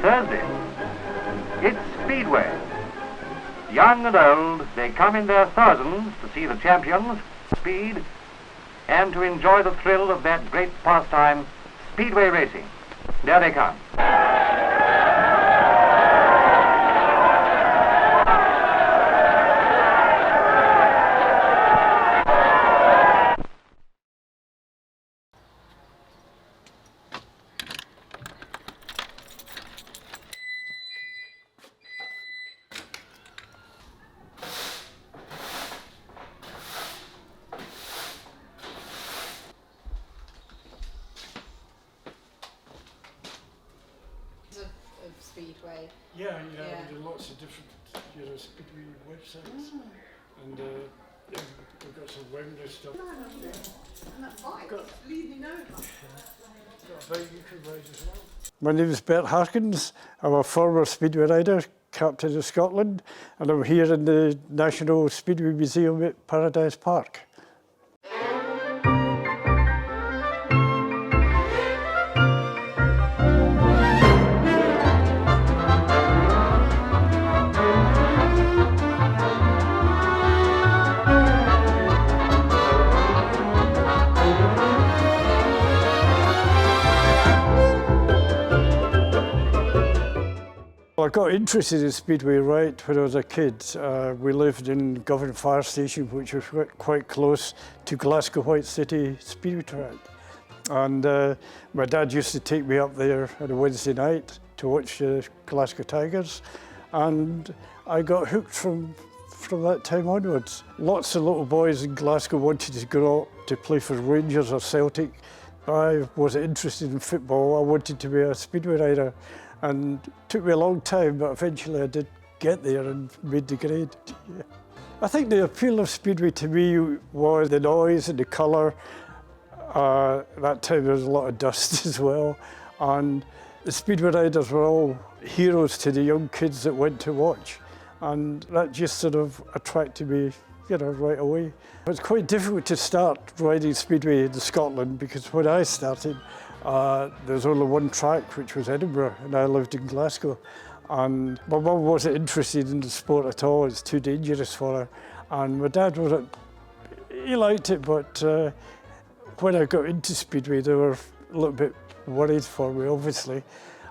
Thursday. It's Speedway. Young and old, they come in their thousands to see the champions, speed, and to enjoy the thrill of that great pastime, speedway racing. There they come. Speedway. Yeah, we do lots of different speedway websites, and yeah, we've got some Wembley stuff. And that bike leading over. Got a bike you can ride as well. My name is Bert Harkins. I'm a former speedway rider, captain of Scotland, and I'm here in the National Speedway Museum at Paradise Park. I got interested in speedway right when I was a kid. We lived in Govan Fire Station, which was quite close to Glasgow White City Speedway track. And my dad used to take me up there on a Wednesday night to watch Glasgow Tigers. And I got hooked from that time onwards. Lots of little boys in Glasgow wanted to grow up to play for Rangers or Celtic. I wasn't interested in football. I wanted to be a speedway rider. And it took me a long time, but eventually I did get there and made the grade. Yeah. I think the appeal of speedway to me was the noise and the colour. That time there was a lot of dust as well. And the speedway riders were all heroes to the young kids that went to watch. And that just sort of attracted me, right away. It was quite difficult to start riding speedway in Scotland because when I started, there was only one track, which was Edinburgh, and I lived in Glasgow. And my mum wasn't interested in the sport at all. It's too dangerous for her. And my dad he liked it, but when I got into speedway, they were a little bit worried for me, obviously.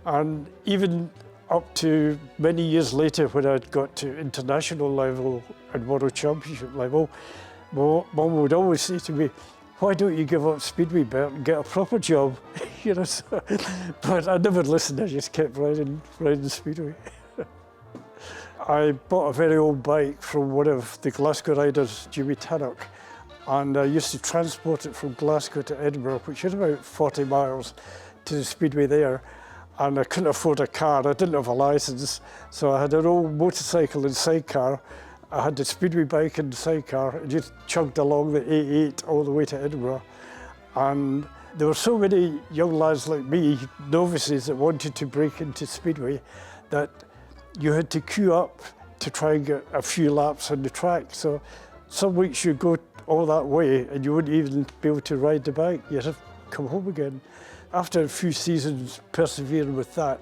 And even up to many years later, when I got to international level and world championship level, Mum would always say to me, "Why don't you give up speedway, Bert, and get a proper job?" But I never listened. I just kept riding speedway. I bought a very old bike from one of the Glasgow riders, Jimmy Tannock, and I used to transport it from Glasgow to Edinburgh, which is about 40 miles to the speedway there. And I couldn't afford a car. I didn't have a licence, so I had an old motorcycle and sidecar. I had the speedway bike and the sidecar and just chugged along the A8 all the way to Edinburgh. And there were so many young lads like me, novices, that wanted to break into speedway, that you had to queue up to try and get a few laps on the track. So some weeks you'd go all that way and you wouldn't even be able to ride the bike. You'd have to come home again. After a few seasons persevering with that,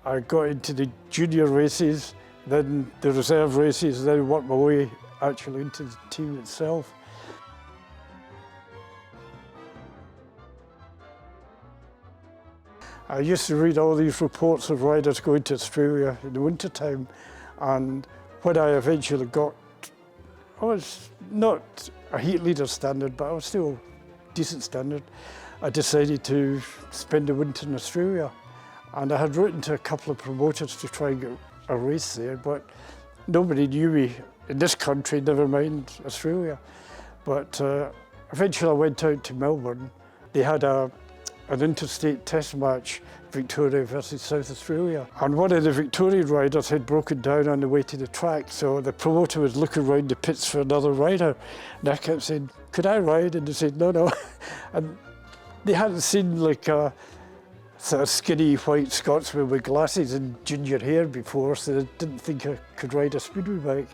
I got into the junior races, then the reserve races, then worked my way actually into the team itself. I used to read all these reports of riders going to Australia in the winter time, and when I eventually got, I was not a heat leader standard, but I was still decent standard. I decided to spend the winter in Australia, and I had written to a couple of promoters to try and get a race there, but nobody knew me in this country, never mind Australia. But eventually I went out to Melbourne. They had an interstate test match, Victoria versus South Australia. And one of the Victorian riders had broken down on the way to the track, so the promoter was looking around the pits for another rider. And I kept saying, "Could I ride?" And they said, "No, no." And they hadn't seen like a sort of skinny white Scotsman with glasses and ginger hair before, so they didn't think I could ride a speedway bike.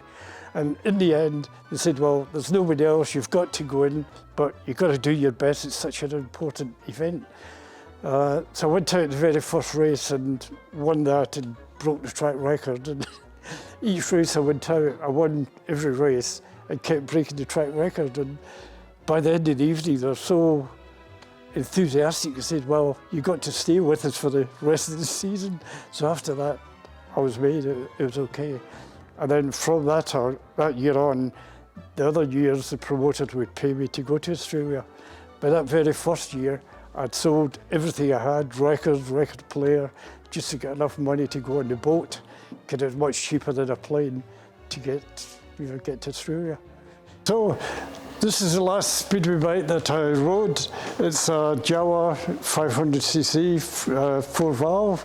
And in the end, they said, "Well, there's nobody else, you've got to go in, but you've got to do your best, it's such an important event." So I went out the very first race and won that and broke the track record. And each race I went out, I won every race and kept breaking the track record. And by the end of the evening, they're so enthusiastic. They said, well, you got to stay with us for the rest of the season. So after that, I was made, it was okay. And then from that year on, the other years, the promoters would pay me to go to Australia. By that very first year, I'd sold everything I had, records, record player, just to get enough money to go on the boat, because it was much cheaper than a plane to get to Australia. So this is the last speedway bike that I rode. It's a Jawa 500cc 4-valve,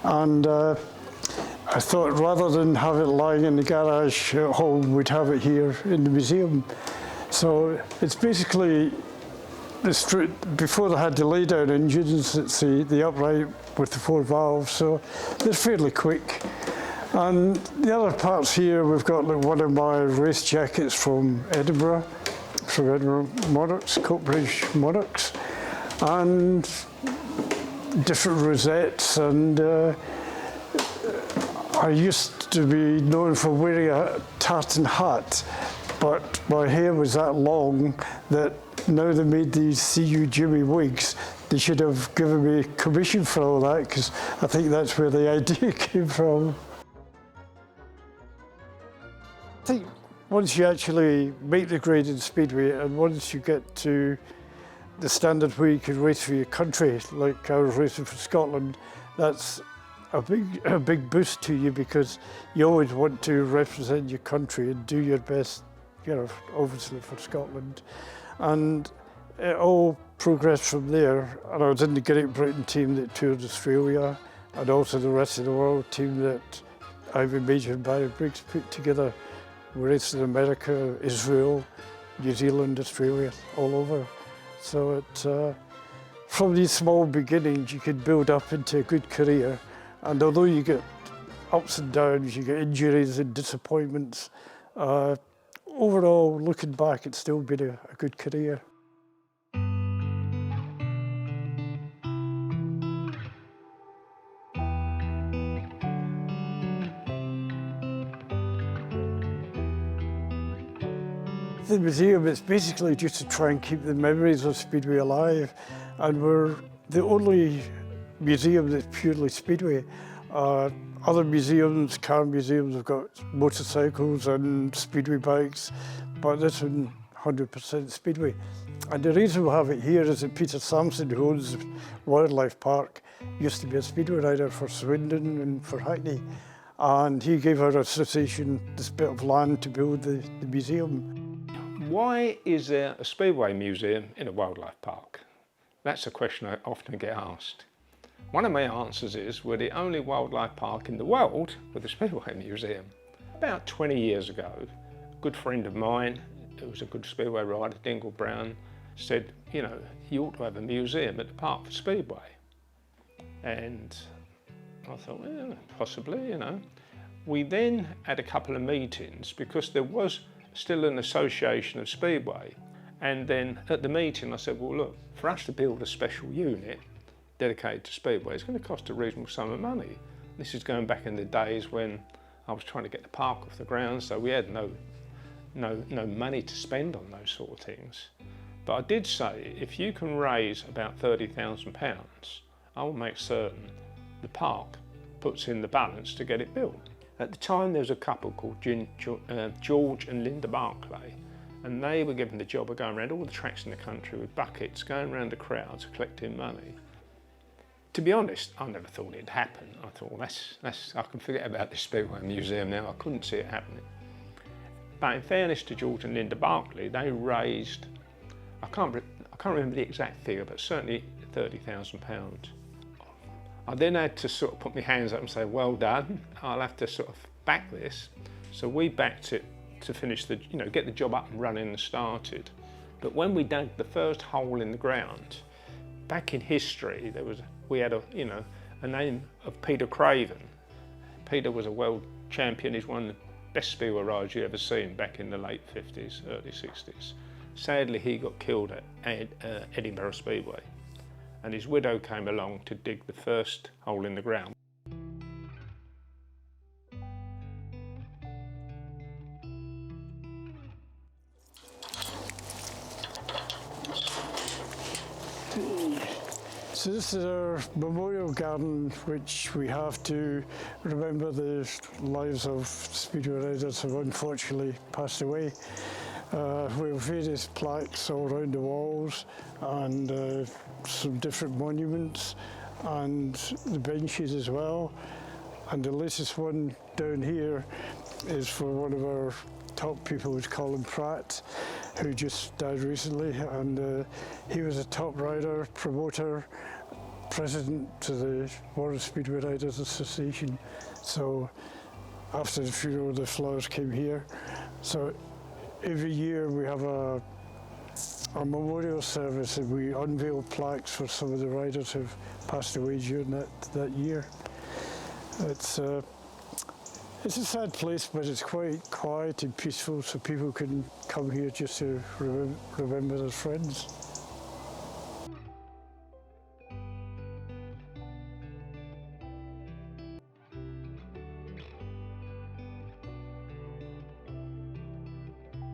and I thought rather than have it lying in the garage at home, we'd have it here in the museum. So it's basically before they had the lay-down engines, it's the upright with the 4 valves, so they're fairly quick. And the other parts here, we've got like one of my race jackets from Edinburgh Monarchs, Coatbridge Monarchs, and different rosettes. And I used to be known for wearing a tartan hat, but my hair was that long that now they made these CU Jimmy wigs. They should have given me commission for all that, because I think that's where the idea came from. I think once you actually make the grade in Speedway, and once you get to the standard where you can race for your country, like I was racing for Scotland, that's a big boost to you, because you always want to represent your country and do your best, obviously for Scotland. And it all progressed from there. And I was in the Great Britain team that toured Australia, and also the rest of the world team that Ivan Major and Barry Briggs put together. We raced in America, Israel, New Zealand, Australia, all over. So from these small beginnings, you can build up into a good career. And although you get ups and downs, you get injuries and disappointments, overall, looking back, it's still been a good career. The museum is basically just to try and keep the memories of Speedway alive, and we're the only museum that's purely Speedway. Other museums, car museums, have got motorcycles and Speedway bikes, but this one 100% Speedway. And the reason we have it here is that Peter Sampson, who owns Wildlife Park, used to be a Speedway rider for Swindon and for Hackney, and he gave our association this bit of land to build the museum. Why is there a Speedway Museum in a wildlife park? That's a question I often get asked. One of my answers is we're the only wildlife park in the world with a Speedway Museum. About 20 years ago, a good friend of mine, who was a good Speedway rider, Dingle Brown, said, you ought to have a museum at the park for Speedway. And I thought, possibly, We then had a couple of meetings, because there was still an association of Speedway. And then at the meeting I said, well look, for us to build a special unit dedicated to Speedway, it's going to cost a reasonable sum of money. This is going back in the days when I was trying to get the park off the ground, so we had no money to spend on those sort of things. But I did say, if you can raise about £30,000, I will make certain the park puts in the balance to get it built. At the time there was a couple called George and Linda Barclay, and they were given the job of going around all the tracks in the country with buckets, going around the crowds, collecting money. To be honest, I never thought it'd happen. I thought, well, I can forget about this Speedway Museum now. I couldn't see it happening. But in fairness to George and Linda Barclay, they raised, I can't remember the exact figure, but certainly £30,000. I then had to sort of put my hands up and say, well done, I'll have to sort of back this. So we backed it to finish get the job up and running and started. But when we dug the first hole in the ground, back in history, we had a name of Peter Craven. Peter was a world champion. He's one of the best Speedway riders you ever seen back in the late 50s, early 60s. Sadly, he got killed at Edinburgh Speedway. and his widow came along to dig the first hole in the ground. So this is our memorial garden, which we have to remember the lives of speedway riders who have unfortunately passed away. We have various plaques all around the walls and some different monuments and the benches as well. And the latest one down here is for one of our top people, is Colin Pratt, who just died recently, and he was a top rider, promoter, president to the World Speedway Riders Association. So after the funeral, the flowers came here. So every year we have a memorial service, and we unveil plaques for some of the riders who've passed away during that year. It's a sad place, but it's quite quiet and peaceful, so people can come here just to remember their friends.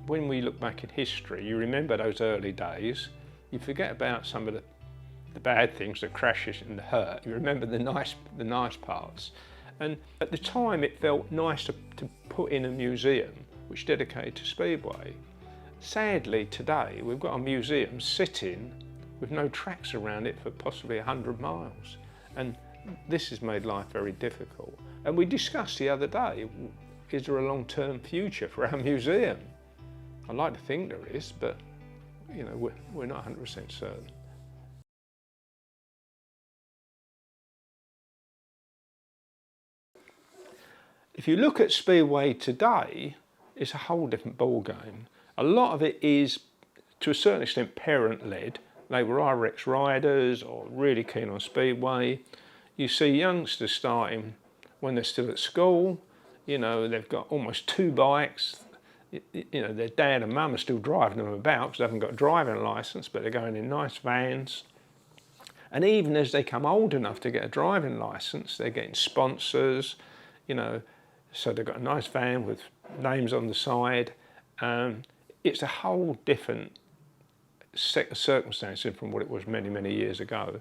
When we look back in history, you remember those early days. You forget about some of the bad things, the crashes and the hurt. You remember the nice parts. And at the time, it felt nice to put in a museum which dedicated to Speedway. Sadly, today, we've got a museum sitting with no tracks around it for possibly 100 miles. And this has made life very difficult. And we discussed the other day, is there a long-term future for our museum? I'd like to think there is, but you know, we're not 100% certain. If you look at Speedway today, it's a whole different ballgame. A lot of it is, to a certain extent, parent-led. They were RX riders or really keen on Speedway. You see youngsters starting when they're still at school. You know, they've got almost 2 bikes. You know, their dad and mum are still driving them about because they haven't got a driving licence, but they're going in nice vans. And even as they come old enough to get a driving licence, they're getting sponsors, you know, so they've got a nice van with names on the side. It's a whole different set of circumstances from what it was many, many years ago.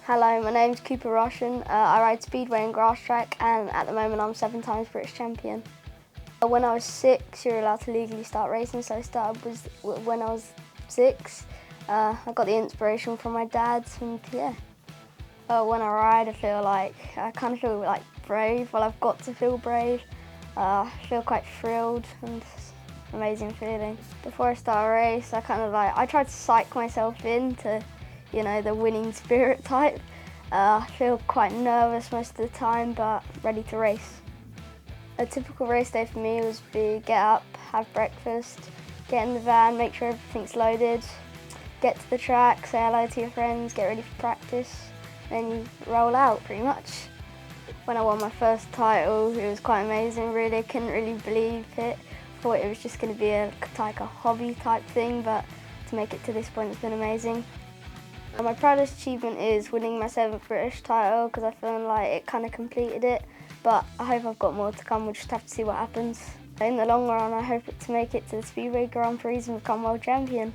Hello, my name's Rushen. I ride Speedway and grass track, and at the moment I'm 7 times British Champion. When I was 6, you're allowed to legally start racing, so I started when I was 6. I got the inspiration from my dad, and yeah. When I ride, I kind of feel like brave. Well, I've got to feel brave. I feel quite thrilled, and it's an amazing feeling. Before I start a race, I tried to psych myself into, you know, the winning spirit type. I feel quite nervous most of the time, but ready to race. A typical race day for me was get up, have breakfast, get in the van, make sure everything's loaded, get to the track, say hello to your friends, get ready for practice, then you roll out pretty much. When I won my first title, it was quite amazing, really. I couldn't really believe it. Thought it was just going to be like a hobby type thing, but to make it to this point, it's been amazing. My proudest achievement is winning my 7th British title, because I feel like it kind of completed it, but I hope I've got more to come. We'll just have to see what happens. In the long run, I hope to make it to the Speedway Grand Prix and become world champion.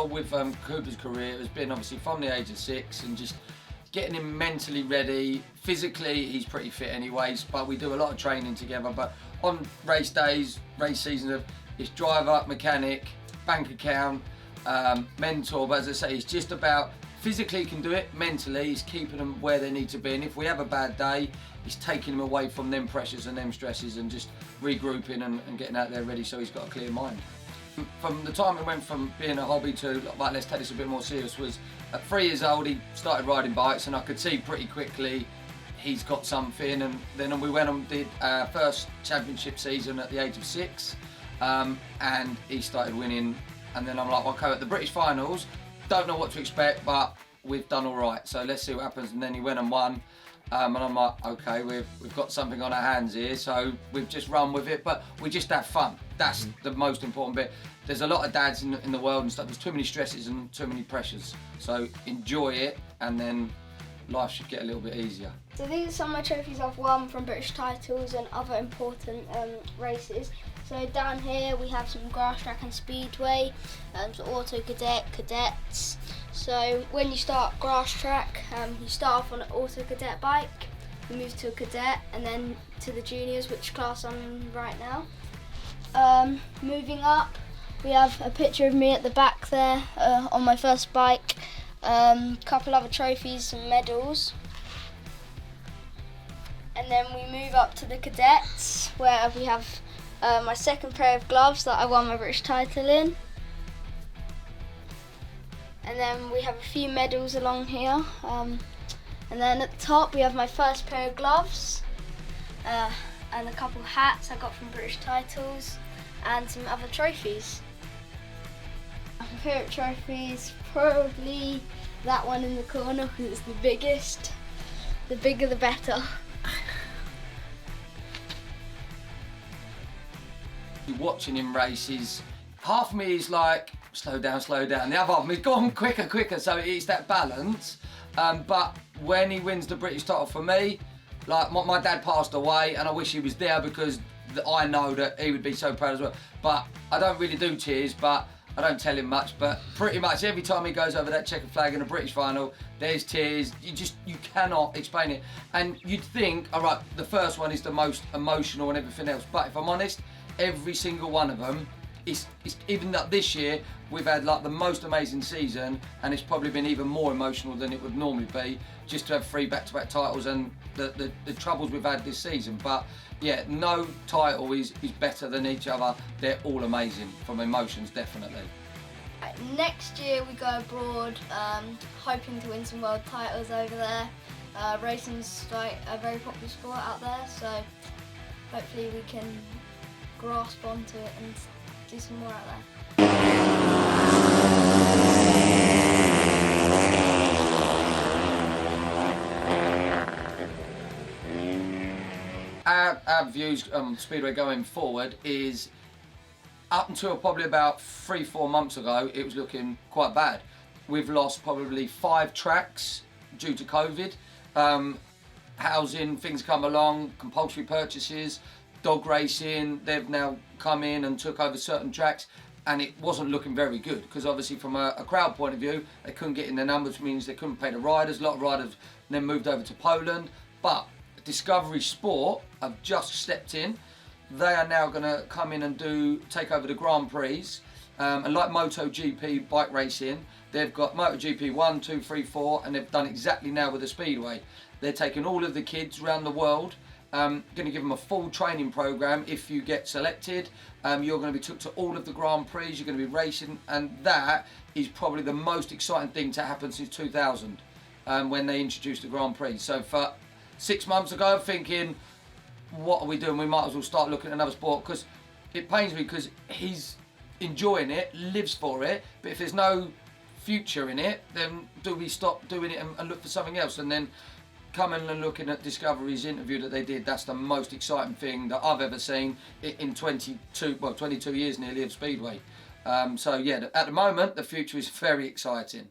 With Cooper's career has been obviously from the age of 6 and just getting him mentally ready. Physically he's pretty fit anyways, but we do a lot of training together. But on race days, race seasons, it's driver, mechanic, bank account, mentor. But as I say, it's just about physically he can do it, mentally he's keeping them where they need to be, and if we have a bad day, he's taking them away from them pressures and them stresses and just regrouping and getting out there ready so he's got a clear mind. From the time it went from being a hobby to, like, let's take this a bit more serious, was at 3 years old he started riding bikes, and I could see pretty quickly he's got something, and then we went and did our first championship season at the age of 6, and he started winning, and then I'm like, okay, at the British finals, don't know what to expect, but we've done all right, so let's see what happens. And then he went and won, and I'm like, okay, we've got something on our hands here, so we've just run with it, but we just have fun. That's the most important bit. There's a lot of dads in the world and stuff, there's too many stresses and too many pressures, so enjoy it, and then life should get a little bit easier. So these are some of my trophies I've won from British titles and other important races. So down here we have some grass track and speedway, some auto cadets. So when you start grass track, you start off on an auto cadet bike, you move to a cadet, and then to the juniors, which class I'm in right now. Moving up, we have a picture of me at the back there on my first bike, couple other trophies, some medals. And then we move up to the cadets, where we have my second pair of gloves that I won my British title in. And then we have a few medals along here. And then at the top we have my first pair of gloves, and a couple of hats I got from British titles, and some other trophies. My favourite trophy is probably that one in the corner, because it's the biggest. The bigger the better. Watching him races, half of me is like, slow down, the other half of me is go on, quicker, so it's that balance. But when he wins the British title, for me, like my dad passed away and I wish he was there, because I know that he would be so proud as well. But I don't really do tears, but I don't tell him much, but pretty much every time he goes over that checkered flag in a British final, there's tears. You cannot explain it. And you'd think, all right, the first one is the most emotional and everything else, but if I'm honest, every single one of them is even that this year we've had like the most amazing season, and it's probably been even more emotional than it would normally be, just to have 3 back-to-back titles and the troubles we've had this season. But yeah, no title is better than each other. They're all amazing from emotions, definitely. Next year we go abroad, hoping to win some world titles over there. Racing's like a very popular sport out there, so hopefully we can grasp onto it and do some more out there. Our views on Speedway going forward is, up until probably about 3-4 months ago, it was looking quite bad. We've lost probably 5 tracks due to COVID. Housing, things come along, compulsory purchases, dog racing, they've now come in and took over certain tracks, and it wasn't looking very good, because obviously from a crowd point of view, they couldn't get in their numbers, which means they couldn't pay the riders. A lot of riders then moved over to Poland, but Discovery Sport have just stepped in. They are now going to come in and take over the Grand Prix, and like MotoGP bike racing, they've got MotoGP 1, 2, 3, 4, and they've done exactly now with the Speedway. They're taking all of the kids around the world, going to give them a full training program. If you get selected, you're going to be took to all of the Grand Prix, you're going to be racing, and that is probably the most exciting thing to happen since 2000, when they introduced the Grand Prix. So for 6 months ago, I'm thinking, what are we doing? We might as well start looking at another sport, because it pains me, because he's enjoying it, lives for it, but if there's no future in it, then do we stop doing it and look for something else? And then coming and looking at Discovery's interview that they did, that's the most exciting thing that I've ever seen in 22 years nearly of Speedway. So yeah, at the moment, the future is very exciting.